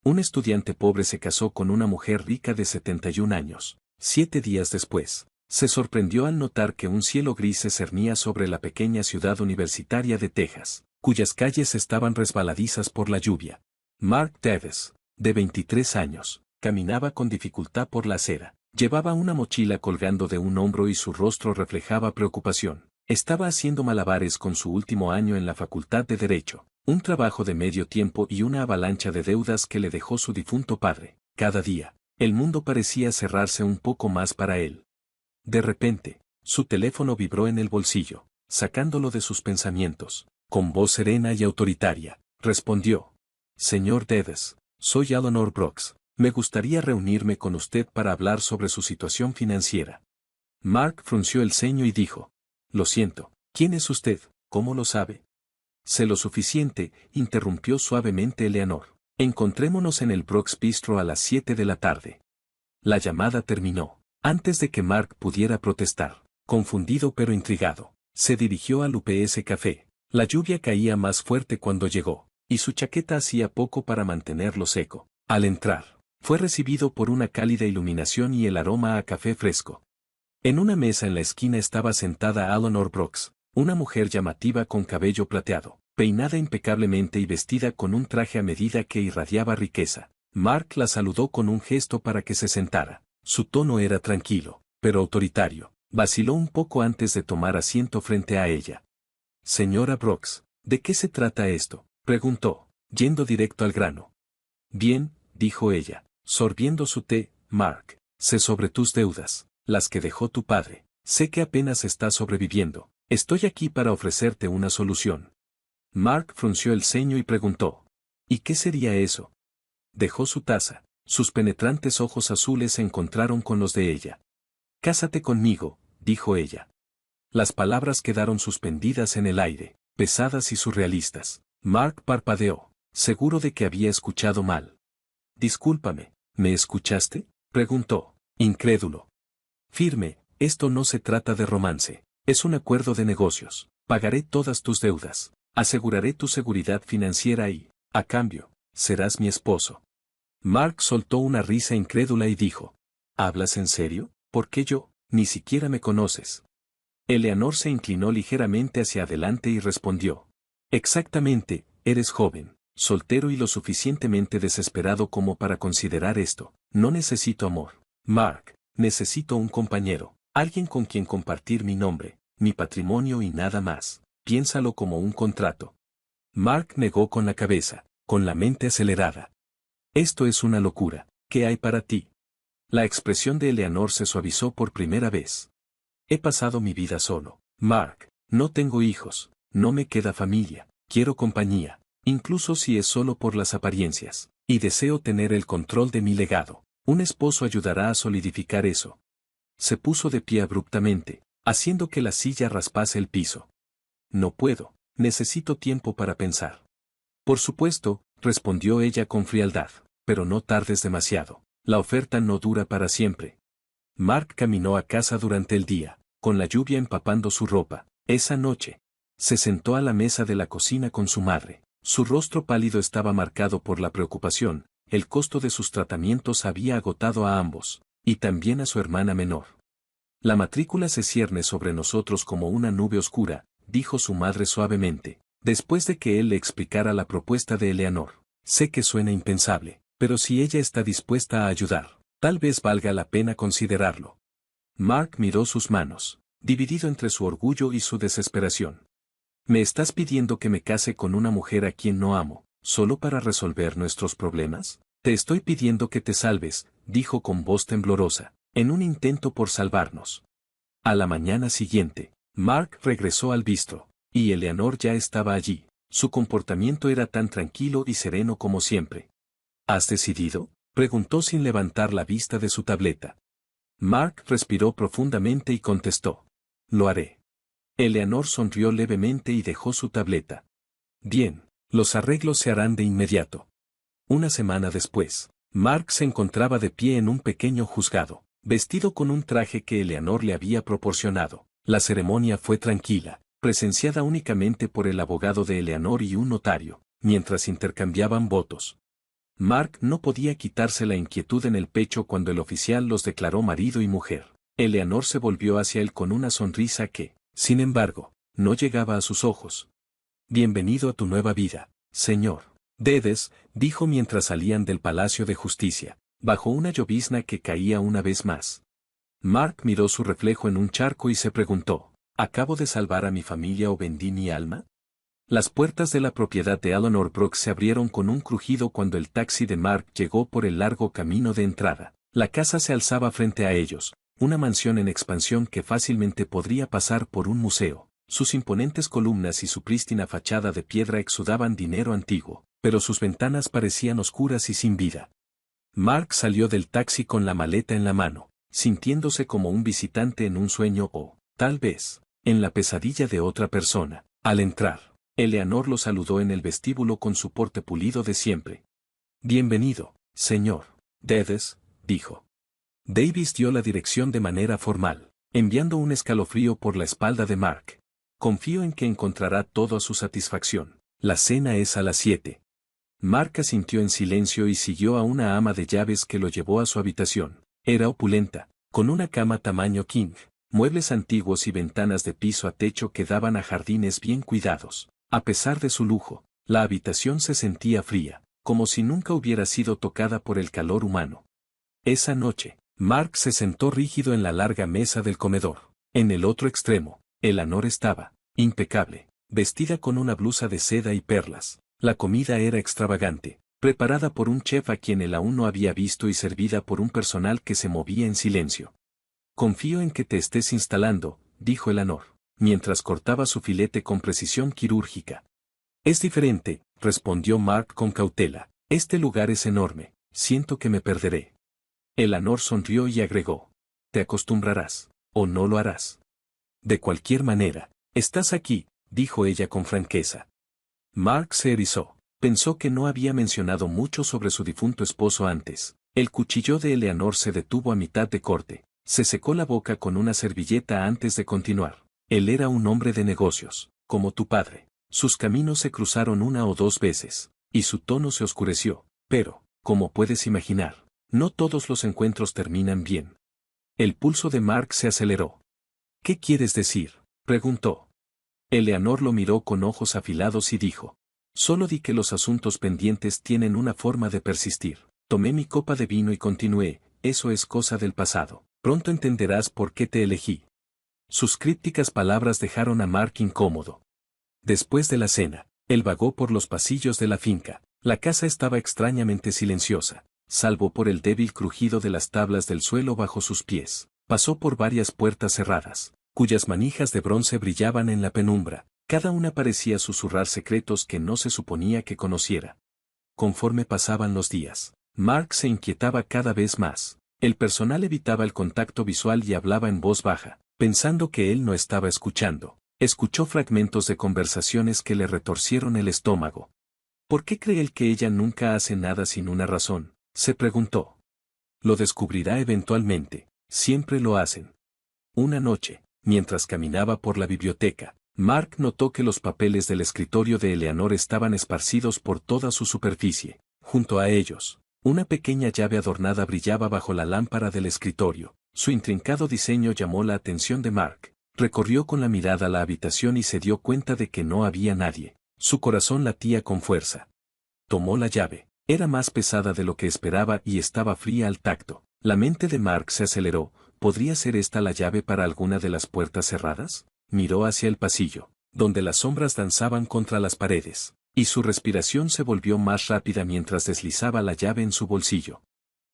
Un estudiante pobre se casó con una mujer rica de 71 años. 7 días después, se sorprendió al notar que un cielo gris se cernía sobre la pequeña ciudad universitaria de Texas, cuyas calles estaban resbaladizas por la lluvia. Mark Davis, de 23 años, caminaba con dificultad por la acera. Llevaba una mochila colgando de un hombro y su rostro reflejaba preocupación. Estaba haciendo malabares con su último año en la Facultad de Derecho, un trabajo de medio tiempo y una avalancha de deudas que le dejó su difunto padre. Cada día, el mundo parecía cerrarse un poco más para él. De repente, su teléfono vibró en el bolsillo, sacándolo de sus pensamientos. Con voz serena y autoritaria, respondió: «Señor Davis, soy Eleanor Brooks. Me gustaría reunirme con usted para hablar sobre su situación financiera». Mark frunció el ceño y dijo: «Lo siento, ¿quién es usted? ¿Cómo lo sabe?». «Sé lo suficiente», interrumpió suavemente Eleanor. «Encontrémonos en el Brooks Bistro a las 7 de la tarde». La llamada terminó. Antes de que Mark pudiera protestar, confundido pero intrigado, se dirigió al UPS Café. La lluvia caía más fuerte cuando llegó, y su chaqueta hacía poco para mantenerlo seco. Al entrar, fue recibido por una cálida iluminación y el aroma a café fresco. En una mesa en la esquina estaba sentada Eleanor Brooks, una mujer llamativa con cabello plateado, peinada impecablemente y vestida con un traje a medida que irradiaba riqueza. Mark la saludó con un gesto para que se sentara. Su tono era tranquilo, pero autoritario. Vaciló un poco antes de tomar asiento frente a ella. «Señora Brooks, ¿de qué se trata esto?», preguntó, yendo directo al grano. «Bien», dijo ella, sorbiendo su té. «Mark, sé sobre tus deudas, las que dejó tu padre. Sé que apenas estás sobreviviendo. Estoy aquí para ofrecerte una solución». Mark frunció el ceño y preguntó: «¿Y qué sería eso?». Dejó su taza. Sus penetrantes ojos azules se encontraron con los de ella. «Cásate conmigo», dijo ella. Las palabras quedaron suspendidas en el aire, pesadas y surrealistas. Mark parpadeó, seguro de que había escuchado mal. «Discúlpame, ¿me escuchaste?», preguntó, incrédulo. «Firme, esto no se trata de romance. Es un acuerdo de negocios. Pagaré todas tus deudas. Aseguraré tu seguridad financiera y, a cambio, serás mi esposo». Mark soltó una risa incrédula y dijo: «¿Hablas en serio? ¿Por qué yo? Ni siquiera me conoces». Eleanor se inclinó ligeramente hacia adelante y respondió: «Exactamente, eres joven, soltero y lo suficientemente desesperado como para considerar esto. No necesito amor, Mark, necesito un compañero, alguien con quien compartir mi nombre, mi patrimonio y nada más. Piénsalo como un contrato». Mark negó con la cabeza, con la mente acelerada. «Esto es una locura. ¿Qué hay para ti?». La expresión de Eleanor se suavizó por primera vez. «He pasado mi vida solo, Mark. No tengo hijos, no me queda familia. Quiero compañía, incluso si es solo por las apariencias. Y deseo tener el control de mi legado. Un esposo ayudará a solidificar eso». Se puso de pie abruptamente, haciendo que la silla raspase el piso. «No puedo, necesito tiempo para pensar». «Por supuesto», respondió ella con frialdad, «pero no tardes demasiado. La oferta no dura para siempre». Mark caminó a casa durante el día, con la lluvia empapando su ropa. Esa noche, se sentó a la mesa de la cocina con su madre. Su rostro pálido estaba marcado por la preocupación. El costo de sus tratamientos había agotado a ambos, y también a su hermana menor. «La matrícula se cierne sobre nosotros como una nube oscura», dijo su madre suavemente, después de que él le explicara la propuesta de Eleanor. «Sé que suena impensable, pero si ella está dispuesta a ayudar, tal vez valga la pena considerarlo». Mark miró sus manos, dividido entre su orgullo y su desesperación. «¿Me estás pidiendo que me case con una mujer a quien no amo, solo para resolver nuestros problemas? Te estoy pidiendo que te salves», dijo con voz temblorosa, «en un intento por salvarnos». A la mañana siguiente, Mark regresó al bistro, y Eleanor ya estaba allí. Su comportamiento era tan tranquilo y sereno como siempre. «¿Has decidido?», preguntó sin levantar la vista de su tableta. Mark respiró profundamente y contestó: «Lo haré». Eleanor sonrió levemente y dejó su tableta. «Bien, los arreglos se harán de inmediato». Una semana después, Mark se encontraba de pie en un pequeño juzgado, vestido con un traje que Eleanor le había proporcionado. La ceremonia fue tranquila, presenciada únicamente por el abogado de Eleanor y un notario, mientras intercambiaban votos. Mark no podía quitarse la inquietud en el pecho cuando el oficial los declaró marido y mujer. Eleanor se volvió hacia él con una sonrisa que, sin embargo, no llegaba a sus ojos. Bienvenido a tu nueva vida, señor Dedes, dijo mientras salían del Palacio de Justicia, bajo una llovizna que caía una vez más. Mark miró su reflejo en un charco y se preguntó, ¿acabo de salvar a mi familia o vendí mi alma? Las puertas de la propiedad de Eleanor Brooks se abrieron con un crujido cuando el taxi de Mark llegó por el largo camino de entrada. La casa se alzaba frente a ellos, una mansión en expansión que fácilmente podría pasar por un museo. Sus imponentes columnas y su prístina fachada de piedra exudaban dinero antiguo, pero sus ventanas parecían oscuras y sin vida. Mark salió del taxi con la maleta en la mano, sintiéndose como un visitante en un sueño o, tal vez, en la pesadilla de otra persona. Al entrar, Eleanor lo saludó en el vestíbulo con su porte pulido de siempre. Bienvenido, señor Dedes, dijo. Davis dio la dirección de manera formal, enviando un escalofrío por la espalda de Mark. Confío en que encontrará todo a su satisfacción. La cena es a las 7. Mark asintió en silencio y siguió a una ama de llaves que lo llevó a su habitación. Era opulenta, con una cama tamaño king, muebles antiguos y ventanas de piso a techo que daban a jardines bien cuidados. A pesar de su lujo, la habitación se sentía fría, como si nunca hubiera sido tocada por el calor humano. Esa noche, Mark se sentó rígido en la larga mesa del comedor. En el otro extremo, Eleanor estaba, impecable, vestida con una blusa de seda y perlas. La comida era extravagante, preparada por un chef a quien él aún no había visto y servida por un personal que se movía en silencio. Confío en que te estés instalando, dijo Eleanor, mientras cortaba su filete con precisión quirúrgica. Es diferente, respondió Mark con cautela. Este lugar es enorme, siento que me perderé. Eleanor sonrió y agregó. Te acostumbrarás, o no lo harás. De cualquier manera, estás aquí, dijo ella con franqueza. Mark se erizó. Pensó que no había mencionado mucho sobre su difunto esposo antes. El cuchillo de Eleanor se detuvo a mitad de corte. Se secó la boca con una servilleta antes de continuar. Él era un hombre de negocios, como tu padre. Sus caminos se cruzaron una o dos veces, y su tono se oscureció, pero, como puedes imaginar, no todos los encuentros terminan bien. El pulso de Mark se aceleró. ¿Qué quieres decir?, preguntó. Eleanor lo miró con ojos afilados y dijo. Solo di que los asuntos pendientes tienen una forma de persistir. Tomé mi copa de vino y continué, eso es cosa del pasado. Pronto entenderás por qué te elegí. Sus crípticas palabras dejaron a Mark incómodo. Después de la cena, él vagó por los pasillos de la finca. La casa estaba extrañamente silenciosa, salvo por el débil crujido de las tablas del suelo bajo sus pies. Pasó por varias puertas cerradas, cuyas manijas de bronce brillaban en la penumbra. Cada una parecía susurrar secretos que no se suponía que conociera. Conforme pasaban los días, Mark se inquietaba cada vez más. El personal evitaba el contacto visual y hablaba en voz baja, pensando que él no estaba escuchando. Escuchó fragmentos de conversaciones que le retorcieron el estómago. ¿Por qué cree él que ella nunca hace nada sin una razón?, se preguntó. Lo descubrirá eventualmente, siempre lo hacen. Una noche, mientras caminaba por la biblioteca, Mark notó que los papeles del escritorio de Eleanor estaban esparcidos por toda su superficie. Junto a ellos, una pequeña llave adornada brillaba bajo la lámpara del escritorio. Su intrincado diseño llamó la atención de Mark. Recorrió con la mirada la habitación y se dio cuenta de que no había nadie. Su corazón latía con fuerza. Tomó la llave. Era más pesada de lo que esperaba y estaba fría al tacto. La mente de Mark se aceleró. ¿Podría ser esta la llave para alguna de las puertas cerradas? Miró hacia el pasillo, donde las sombras danzaban contra las paredes, y su respiración se volvió más rápida mientras deslizaba la llave en su bolsillo.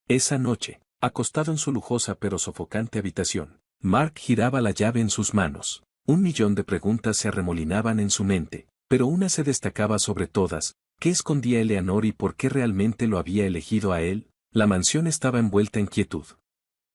Esa noche, acostado en su lujosa pero sofocante habitación, Mark giraba la llave en sus manos. 1.000.000 de preguntas se arremolinaban en su mente, pero una se destacaba sobre todas. ¿Qué escondía Eleanor y por qué realmente lo había elegido a él? La mansión estaba envuelta en quietud.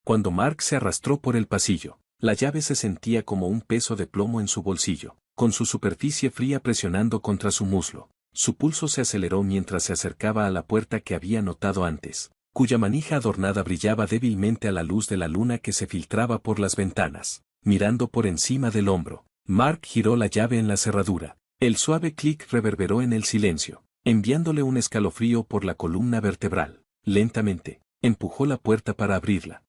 Cuando Mark se arrastró por el pasillo, la llave se sentía como un peso de plomo en su bolsillo, con su superficie fría presionando contra su muslo. Su pulso se aceleró mientras se acercaba a la puerta que había notado antes, cuya manija adornada brillaba débilmente a la luz de la luna que se filtraba por las ventanas. Mirando por encima del hombro, Mark giró la llave en la cerradura. El suave clic reverberó en el silencio. enviándole un escalofrío por la columna vertebral. Lentamente, empujó la puerta para abrirla.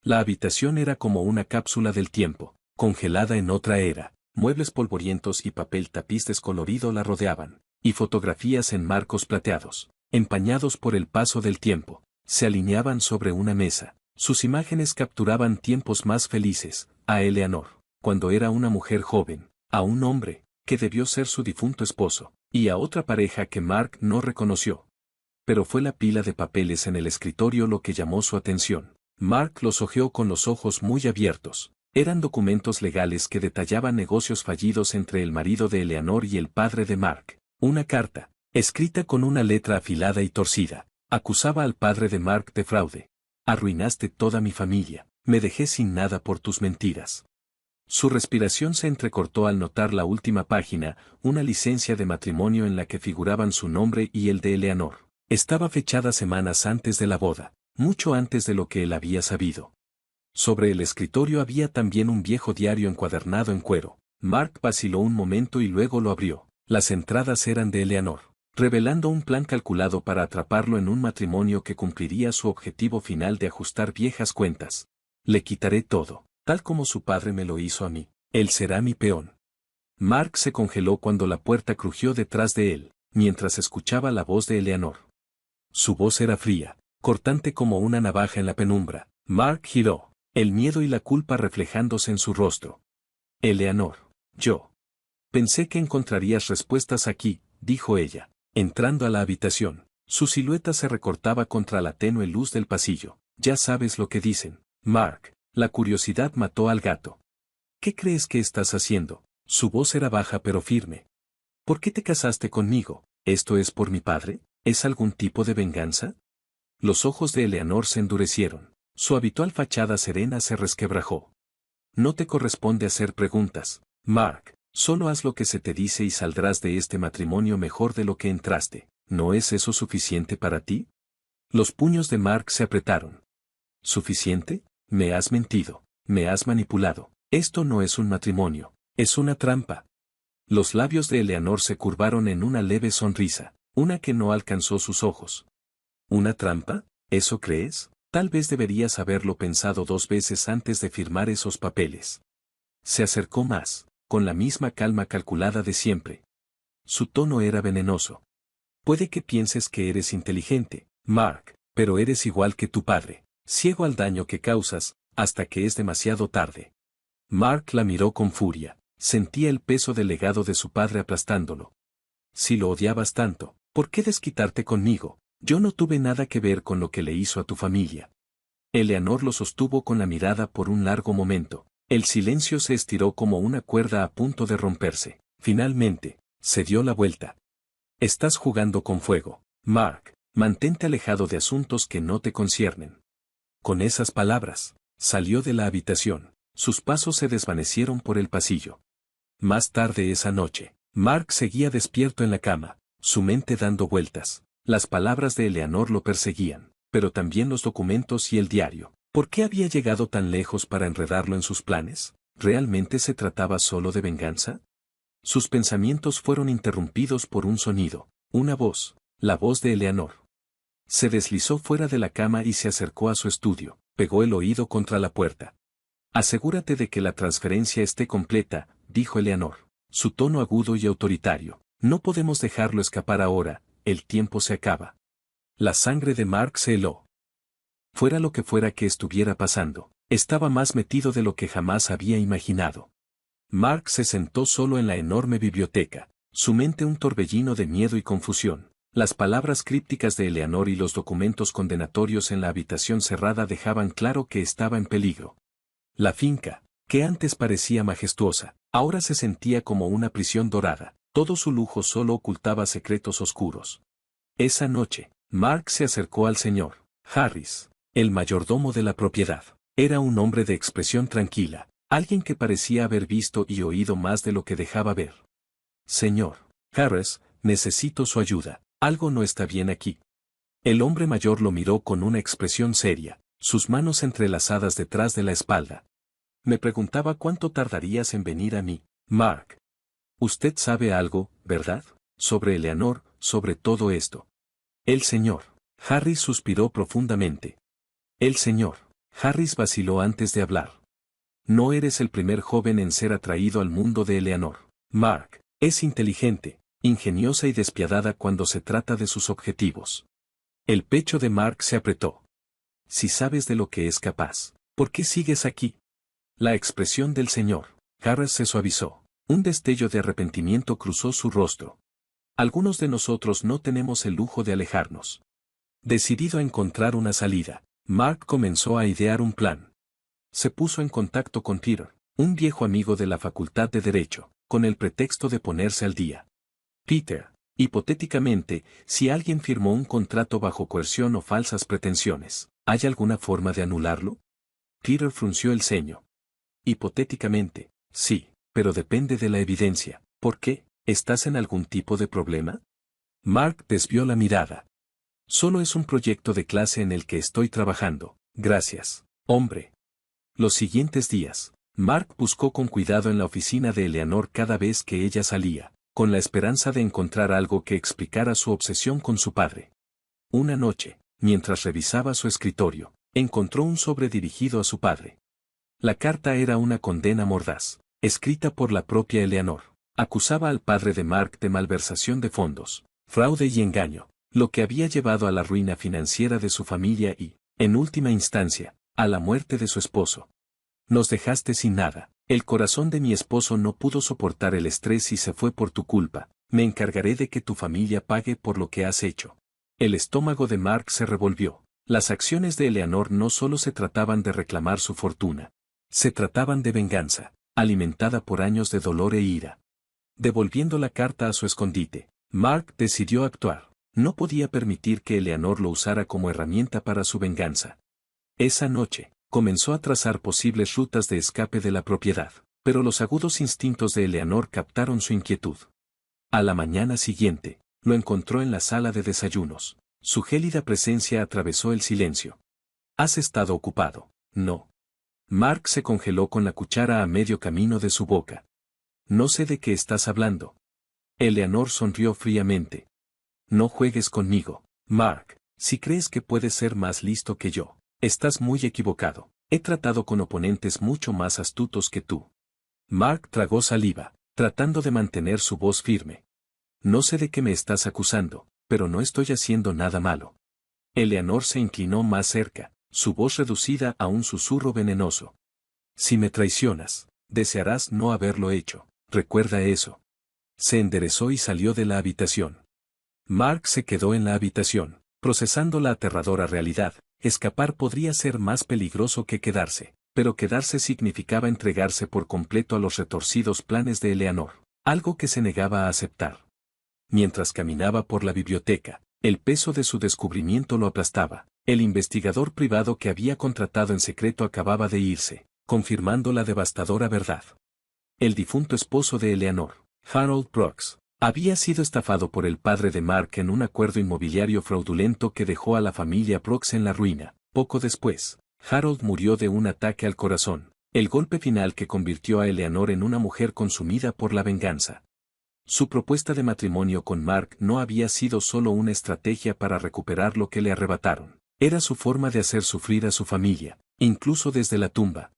La habitación era como una cápsula del tiempo, congelada en otra era. Muebles polvorientos y papel tapiz descolorido la rodeaban, y fotografías en marcos plateados, empañados por el paso del tiempo, se alineaban sobre una mesa. Sus imágenes capturaban tiempos más felices, a Eleanor, cuando era una mujer joven, a un hombre, que debió ser su difunto esposo, y a otra pareja que Mark no reconoció. Pero fue la pila de papeles en el escritorio lo que llamó su atención. Mark los hojeó con los ojos muy abiertos. Eran documentos legales que detallaban negocios fallidos entre el marido de Eleanor y el padre de Mark. Una carta, escrita con una letra afilada y torcida, acusaba al padre de Mark de fraude. Arruinaste toda mi familia, me dejé sin nada por tus mentiras. Su respiración se entrecortó al notar la última página, una licencia de matrimonio en la que figuraban su nombre y el de Eleanor. Estaba fechada semanas antes de la boda, mucho antes de lo que él había sabido. Sobre el escritorio había también un viejo diario encuadernado en cuero. Mark vaciló un momento y luego lo abrió. Las entradas eran de Eleanor, revelando un plan calculado para atraparlo en un matrimonio que cumpliría su objetivo final de ajustar viejas cuentas. Le quitaré todo, tal como su padre me lo hizo a mí. Él será mi peón. Mark se congeló cuando la puerta crujió detrás de él, mientras escuchaba la voz de Eleanor. Su voz era fría, cortante como una navaja en la penumbra. Mark giró, el miedo y la culpa reflejándose en su rostro. Eleanor, yo. Pensé que encontrarías respuestas aquí, dijo ella, entrando a la habitación. Su silueta se recortaba contra la tenue luz del pasillo. Ya sabes lo que dicen, Mark. La curiosidad mató al gato. ¿Qué crees que estás haciendo? Su voz era baja pero firme. ¿Por qué te casaste conmigo? ¿Esto es por mi padre? ¿Es algún tipo de venganza? Los ojos de Eleanor se endurecieron. Su habitual fachada serena se resquebrajó. No te corresponde hacer preguntas, Mark. Solo haz lo que se te dice y saldrás de este matrimonio mejor de lo que entraste. ¿No es eso suficiente para ti? Los puños de Mark se apretaron. ¿Suficiente? Me has mentido, me has manipulado. Esto no es un matrimonio, es una trampa. Los labios de Eleanor se curvaron en una leve sonrisa, una que no alcanzó sus ojos. ¿Una trampa? ¿Eso crees? Tal vez deberías haberlo pensado 2 veces antes de firmar esos papeles. Se acercó más, con la misma calma calculada de siempre. Su tono era venenoso. Puede que pienses que eres inteligente, Mark, pero eres igual que tu padre, ciego al daño que causas, hasta que es demasiado tarde. Mark la miró con furia, sentía el peso del legado de su padre aplastándolo. Si lo odiabas tanto, ¿por qué desquitarte conmigo? Yo no tuve nada que ver con lo que le hizo a tu familia. Eleanor lo sostuvo con la mirada por un largo momento. El silencio se estiró como una cuerda a punto de romperse. Finalmente, se dio la vuelta. Estás jugando con fuego, Mark. Mantente alejado de asuntos que no te conciernen. Con esas palabras, salió de la habitación. Sus pasos se desvanecieron por el pasillo. Más tarde esa noche, Mark seguía despierto en la cama, su mente dando vueltas. Las palabras de Eleanor lo perseguían, pero también los documentos y el diario. ¿Por qué había llegado tan lejos para enredarlo en sus planes? ¿Realmente se trataba solo de venganza? Sus pensamientos fueron interrumpidos por un sonido, una voz, la voz de Eleanor. Se deslizó fuera de la cama y se acercó a su estudio, pegó el oído contra la puerta. Asegúrate de que la transferencia esté completa, dijo Eleanor, su tono agudo y autoritario. No podemos dejarlo escapar ahora, el tiempo se acaba. La sangre de Mark se heló. Fuera lo que fuera que estuviera pasando, estaba más metido de lo que jamás había imaginado. Mark se sentó solo en la enorme biblioteca, su mente un torbellino de miedo y confusión. Las palabras crípticas de Eleanor y los documentos condenatorios en la habitación cerrada dejaban claro que estaba en peligro. La finca, que antes parecía majestuosa, ahora se sentía como una prisión dorada. Todo su lujo solo ocultaba secretos oscuros. Esa noche, Mark se acercó al señor Harris, el mayordomo de la propiedad. Era un hombre de expresión tranquila, alguien que parecía haber visto y oído más de lo que dejaba ver. Señor Harris, necesito su ayuda. Algo no está bien aquí. El hombre mayor lo miró con una expresión seria, sus manos entrelazadas detrás de la espalda. Me preguntaba cuánto tardarías en venir a mí, Mark. Usted sabe algo, ¿verdad? sobre Eleanor, sobre todo esto. El señor. Harris suspiró profundamente. El señor. Harris vaciló antes de hablar. No eres el primer joven en ser atraído al mundo de Eleanor. Mark es inteligente, ingeniosa y despiadada cuando se trata de sus objetivos. El pecho de Mark se apretó. Si sabes de lo que es capaz, ¿por qué sigues aquí? La expresión del señor Harris se suavizó. Un destello de arrepentimiento cruzó su rostro. Algunos de nosotros no tenemos el lujo de alejarnos. Decidido a encontrar una salida, Mark comenzó a idear un plan. Se puso en contacto con Peter, un viejo amigo de la Facultad de Derecho, con el pretexto de ponerse al día. Peter, hipotéticamente, si alguien firmó un contrato bajo coerción o falsas pretensiones, ¿hay alguna forma de anularlo? Peter frunció el ceño. Hipotéticamente, sí, pero depende de la evidencia. ¿Por qué? ¿Estás en algún tipo de problema? Mark desvió la mirada. Solo es un proyecto de clase en el que estoy trabajando. Gracias, hombre. Los siguientes días, Mark buscó con cuidado en la oficina de Eleanor cada vez que ella salía, con la esperanza de encontrar algo que explicara su obsesión con su padre. Una noche, mientras revisaba su escritorio, encontró un sobre dirigido a su padre. La carta era una condena mordaz, escrita por la propia Eleanor. Acusaba al padre de Mark de malversación de fondos, fraude y engaño, lo que había llevado a la ruina financiera de su familia y, en última instancia, a la muerte de su esposo. Nos dejaste sin nada. El corazón de mi esposo no pudo soportar el estrés y se fue por tu culpa. Me encargaré de que tu familia pague por lo que has hecho. El estómago de Mark se revolvió. Las acciones de Eleanor no solo se trataban de reclamar su fortuna. Se trataban de venganza, alimentada por años de dolor e ira. Devolviendo la carta a su escondite, Mark decidió actuar. No podía permitir que Eleanor lo usara como herramienta para su venganza. Esa noche, comenzó a trazar posibles rutas de escape de la propiedad, pero los agudos instintos de Eleanor captaron su inquietud. A la mañana siguiente, lo encontró en la sala de desayunos. Su gélida presencia atravesó el silencio. ¿Has estado ocupado? No. Mark se congeló con la cuchara a medio camino de su boca. No sé de qué estás hablando. Eleanor sonrió fríamente. No juegues conmigo, Mark, si crees que puedes ser más listo que yo. Estás muy equivocado. He tratado con oponentes mucho más astutos que tú. Mark tragó saliva, tratando de mantener su voz firme. No sé de qué me estás acusando, pero no estoy haciendo nada malo. Eleanor se inclinó más cerca, su voz reducida a un susurro venenoso. Si me traicionas, desearás no haberlo hecho. Recuerda eso. Se enderezó y salió de la habitación. Mark se quedó en la habitación, procesando la aterradora realidad. Escapar podría ser más peligroso que quedarse, pero quedarse significaba entregarse por completo a los retorcidos planes de Eleanor, algo que se negaba a aceptar. Mientras caminaba por la biblioteca, el peso de su descubrimiento lo aplastaba. El investigador privado que había contratado en secreto acababa de irse, confirmando la devastadora verdad. El difunto esposo de Eleanor, Harold Brooks, había sido estafado por el padre de Mark en un acuerdo inmobiliario fraudulento que dejó a la familia Brooks en la ruina. Poco después, Harold murió de un ataque al corazón, el golpe final que convirtió a Eleanor en una mujer consumida por la venganza. Su propuesta de matrimonio con Mark no había sido solo una estrategia para recuperar lo que le arrebataron, era su forma de hacer sufrir a su familia, incluso desde la tumba.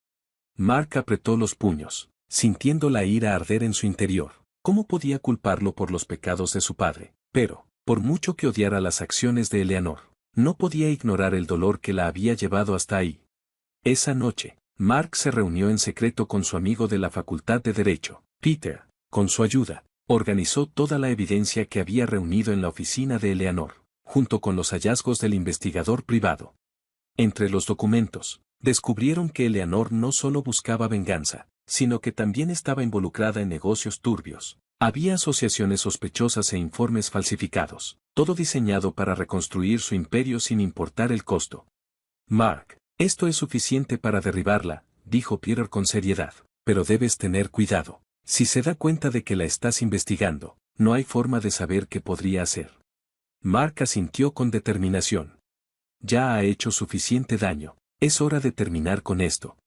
Mark apretó los puños, sintiendo la ira arder en su interior. ¿Cómo podía culparlo por los pecados de su padre? Pero, por mucho que odiara las acciones de Eleanor, no podía ignorar el dolor que la había llevado hasta ahí. Esa noche, Mark se reunió en secreto con su amigo de la Facultad de Derecho, Peter. Con su ayuda, organizó toda la evidencia que había reunido en la oficina de Eleanor, junto con los hallazgos del investigador privado. Entre los documentos, descubrieron que Eleanor no solo buscaba venganza, sino que también estaba involucrada en negocios turbios. Había asociaciones sospechosas e informes falsificados, todo diseñado para reconstruir su imperio sin importar el costo. Mark, esto es suficiente para derribarla, dijo Peter con seriedad, pero debes tener cuidado. Si se da cuenta de que la estás investigando, no hay forma de saber qué podría hacer. Mark asintió con determinación. Ya ha hecho suficiente daño, es hora de terminar con esto.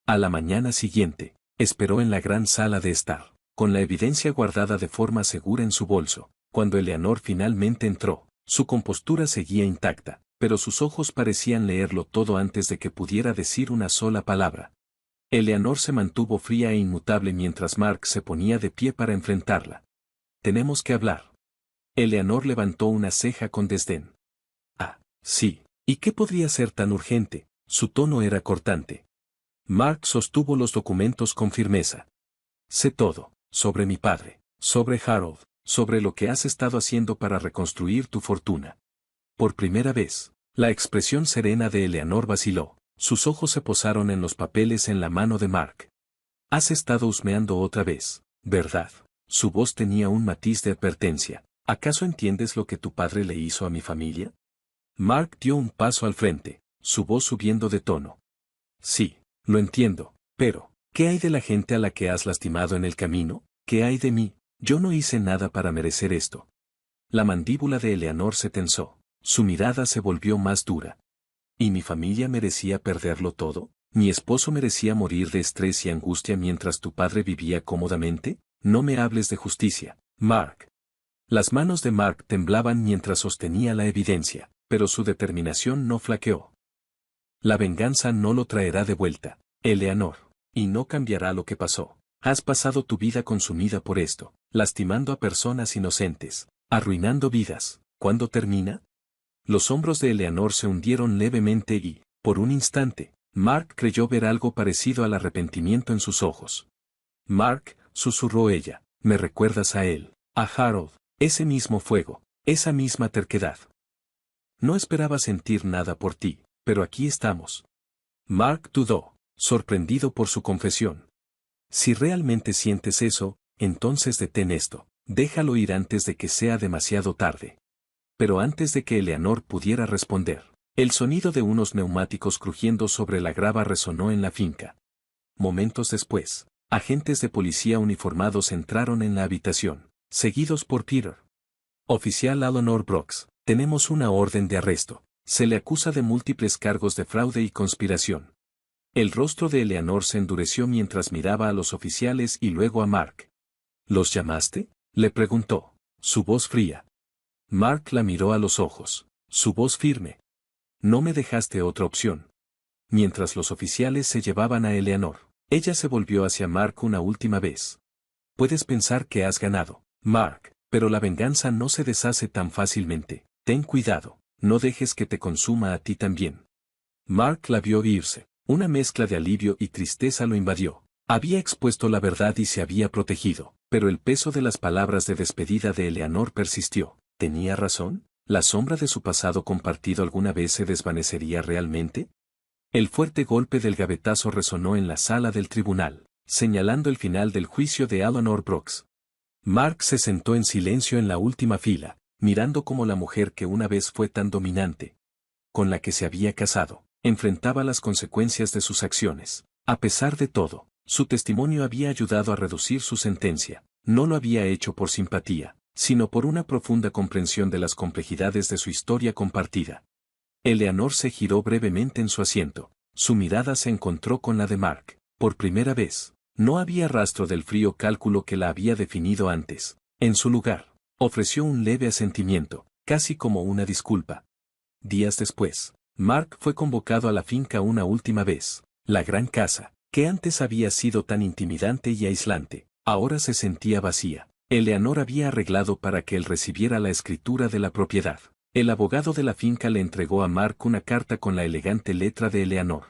A la mañana siguiente, esperó en la gran sala de estar, con la evidencia guardada de forma segura en su bolso, Cuando Eleanor finalmente entró, su compostura seguía intacta, pero sus ojos parecían leerlo todo antes de que pudiera decir una sola palabra. Eleanor se mantuvo fría e inmutable mientras Mark se ponía de pie para enfrentarla. «Tenemos que hablar». Eleanor levantó una ceja con desdén. «Ah, sí. ¿Y qué podría ser tan urgente?». Su tono era cortante. Mark sostuvo los documentos con firmeza. «Sé todo, sobre mi padre, sobre Harold, sobre lo que has estado haciendo para reconstruir tu fortuna». Por primera vez, la expresión serena de Eleanor vaciló. Sus ojos se posaron en los papeles en la mano de Mark. «Has estado husmeando otra vez, ¿verdad?». Su voz tenía un matiz de advertencia. «¿Acaso entiendes lo que tu padre le hizo a mi familia?». Mark dio un paso al frente, su voz subiendo de tono. «Sí, lo entiendo, pero, ¿qué hay de la gente a la que has lastimado en el camino? ¿Qué hay de mí? Yo no hice nada para merecer esto». La mandíbula de Eleanor se tensó, su mirada se volvió más dura. ¿Y mi familia merecía perderlo todo? ¿Mi esposo merecía morir de estrés y angustia mientras tu padre vivía cómodamente? No me hables de justicia, Mark. Las manos de Mark temblaban mientras sostenía la evidencia, pero su determinación no flaqueó. La venganza no lo traerá de vuelta, Eleanor, y no cambiará lo que pasó. Has pasado tu vida consumida por esto, lastimando a personas inocentes, arruinando vidas. ¿Cuándo termina? Los hombros de Eleanor se hundieron levemente y, por un instante, Mark creyó ver algo parecido al arrepentimiento en sus ojos. «Mark», susurró ella, «me recuerdas a él, a Harold, ese mismo fuego, esa misma terquedad. No esperaba sentir nada por ti, pero aquí estamos». Mark dudó, sorprendido por su confesión. «Si realmente sientes eso, entonces detén esto, déjalo ir antes de que sea demasiado tarde». Pero antes de que Eleanor pudiera responder, el sonido de unos neumáticos crujiendo sobre la grava resonó en la finca. Momentos después, agentes de policía uniformados entraron en la habitación, seguidos por Peter. «Oficial Eleanor Brooks, tenemos una orden de arresto. Se le acusa de múltiples cargos de fraude y conspiración». El rostro de Eleanor se endureció mientras miraba a los oficiales y luego a Mark. «¿Los llamaste?», le preguntó, su voz fría. Mark la miró a los ojos, su voz firme. «No me dejaste otra opción». Mientras los oficiales se llevaban a Eleanor, ella se volvió hacia Mark una última vez. «Puedes pensar que has ganado, Mark, pero la venganza no se deshace tan fácilmente. Ten cuidado, no dejes que te consuma a ti también». Mark la vio irse. Una mezcla de alivio y tristeza lo invadió. Había expuesto la verdad y se había protegido, pero el peso de las palabras de despedida de Eleanor persistió. ¿Tenía razón? ¿La sombra de su pasado compartido alguna vez se desvanecería realmente? El fuerte golpe del gavetazo resonó en la sala del tribunal, señalando el final del juicio de Eleanor Brooks. Mark se sentó en silencio en la última fila, mirando cómo la mujer que una vez fue tan dominante, con la que se había casado, enfrentaba las consecuencias de sus acciones. A pesar de todo, su testimonio había ayudado a reducir su sentencia. No lo había hecho por simpatía, sino por una profunda comprensión de las complejidades de su historia compartida. Eleanor se giró brevemente en su asiento. Su mirada se encontró con la de Mark. Por primera vez, no había rastro del frío cálculo que la había definido antes. En su lugar, ofreció un leve asentimiento, casi como una disculpa. Días después, Mark fue convocado a la finca una última vez. La gran casa, que antes había sido tan intimidante y aislante, ahora se sentía vacía. Eleanor había arreglado para que él recibiera la escritura de la propiedad. El abogado de la finca le entregó a Mark una carta con la elegante letra de Eleanor.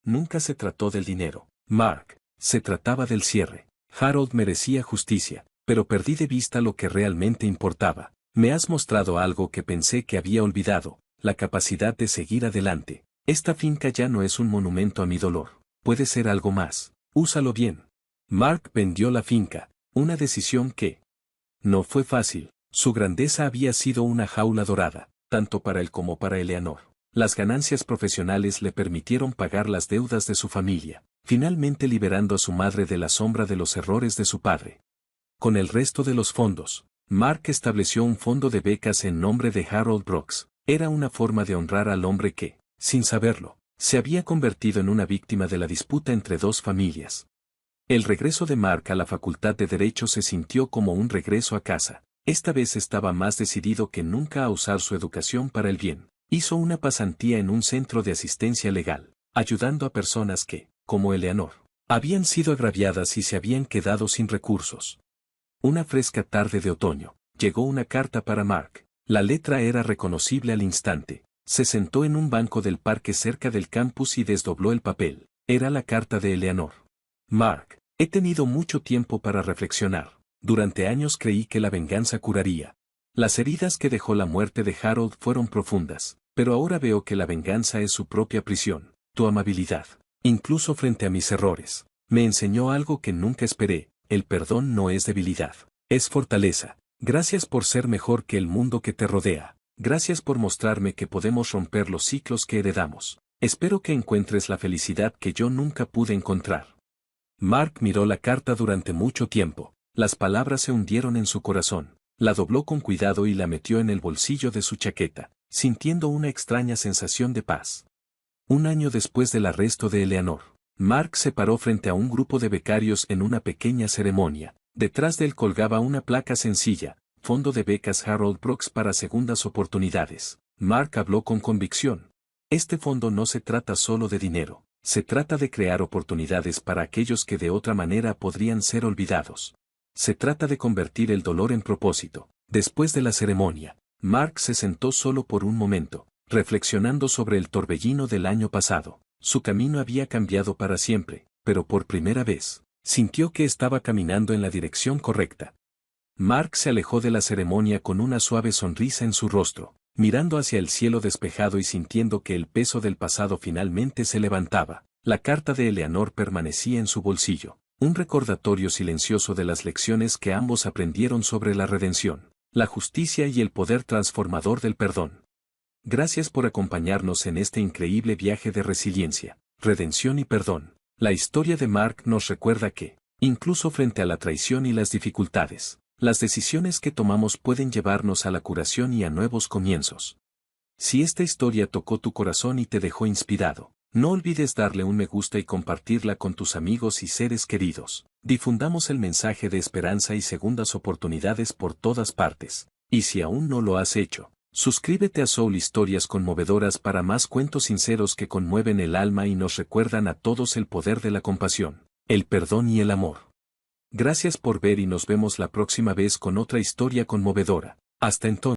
Nunca se trató del dinero, Mark, se trataba del cierre. Harold merecía justicia, pero perdí de vista lo que realmente importaba. Me has mostrado algo que pensé que había olvidado, la capacidad de seguir adelante. Esta finca ya no es un monumento a mi dolor, puede ser algo más. Úsalo bien». Mark vendió la finca, una decisión que no fue fácil. Su grandeza había sido una jaula dorada, tanto para él como para Eleanor. Las ganancias profesionales le permitieron pagar las deudas de su familia, finalmente liberando a su madre de la sombra de los errores de su padre. Con el resto de los fondos, Mark estableció un fondo de becas en nombre de Harold Brooks. Era una forma de honrar al hombre que, sin saberlo, se había convertido en una víctima de la disputa entre dos familias. El regreso de Mark a la Facultad de Derecho se sintió como un regreso a casa. Esta vez estaba más decidido que nunca a usar su educación para el bien. Hizo una pasantía en un centro de asistencia legal, ayudando a personas que, como Eleanor, habían sido agraviadas y se habían quedado sin recursos. Una fresca tarde de otoño, llegó una carta para Mark. La letra era reconocible al instante. Se sentó en un banco del parque cerca del campus y desdobló el papel. Era la carta de Eleanor. Mark, he tenido mucho tiempo para reflexionar. Durante años creí que la venganza curaría. Las heridas que dejó la muerte de Harold fueron profundas, pero ahora veo que la venganza es su propia prisión. Tu amabilidad, incluso frente a mis errores, me enseñó algo que nunca esperé. El perdón no es debilidad, es fortaleza. Gracias por ser mejor que el mundo que te rodea. Gracias por mostrarme que podemos romper los ciclos que heredamos. Espero que encuentres la felicidad que yo nunca pude encontrar. Mark miró la carta durante mucho tiempo. Las palabras se hundieron en su corazón. La dobló con cuidado y la metió en el bolsillo de su chaqueta, sintiendo una extraña sensación de paz. Un año después del arresto de Eleanor, Mark se paró frente a un grupo de becarios en una pequeña ceremonia. Detrás de él colgaba una placa sencilla, Fondo de Becas Harold Brooks para Segundas Oportunidades. Mark habló con convicción. Este fondo no se trata solo de dinero, se trata de crear oportunidades para aquellos que de otra manera podrían ser olvidados. Se trata de convertir el dolor en propósito. Después de la ceremonia, Mark se sentó solo por un momento, reflexionando sobre el torbellino del año pasado. Su camino había cambiado para siempre, pero por primera vez, sintió que estaba caminando en la dirección correcta. Mark se alejó de la ceremonia con una suave sonrisa en su rostro, mirando hacia el cielo despejado y sintiendo que el peso del pasado finalmente se levantaba. La carta de Eleanor permanecía en su bolsillo, un recordatorio silencioso de las lecciones que ambos aprendieron sobre la redención, la justicia y el poder transformador del perdón. Gracias por acompañarnos en este increíble viaje de resiliencia, redención y perdón. La historia de Mark nos recuerda que, incluso frente a la traición y las dificultades, las decisiones que tomamos pueden llevarnos a la curación y a nuevos comienzos. Si esta historia tocó tu corazón y te dejó inspirado, no olvides darle un me gusta y compartirla con tus amigos y seres queridos. Difundamos el mensaje de esperanza y segundas oportunidades por todas partes. Y si aún no lo has hecho, suscríbete a Soul Historias Conmovedoras para más cuentos sinceros que conmueven el alma y nos recuerdan a todos el poder de la compasión, el perdón y el amor. Gracias por ver y nos vemos la próxima vez con otra historia conmovedora. Hasta entonces.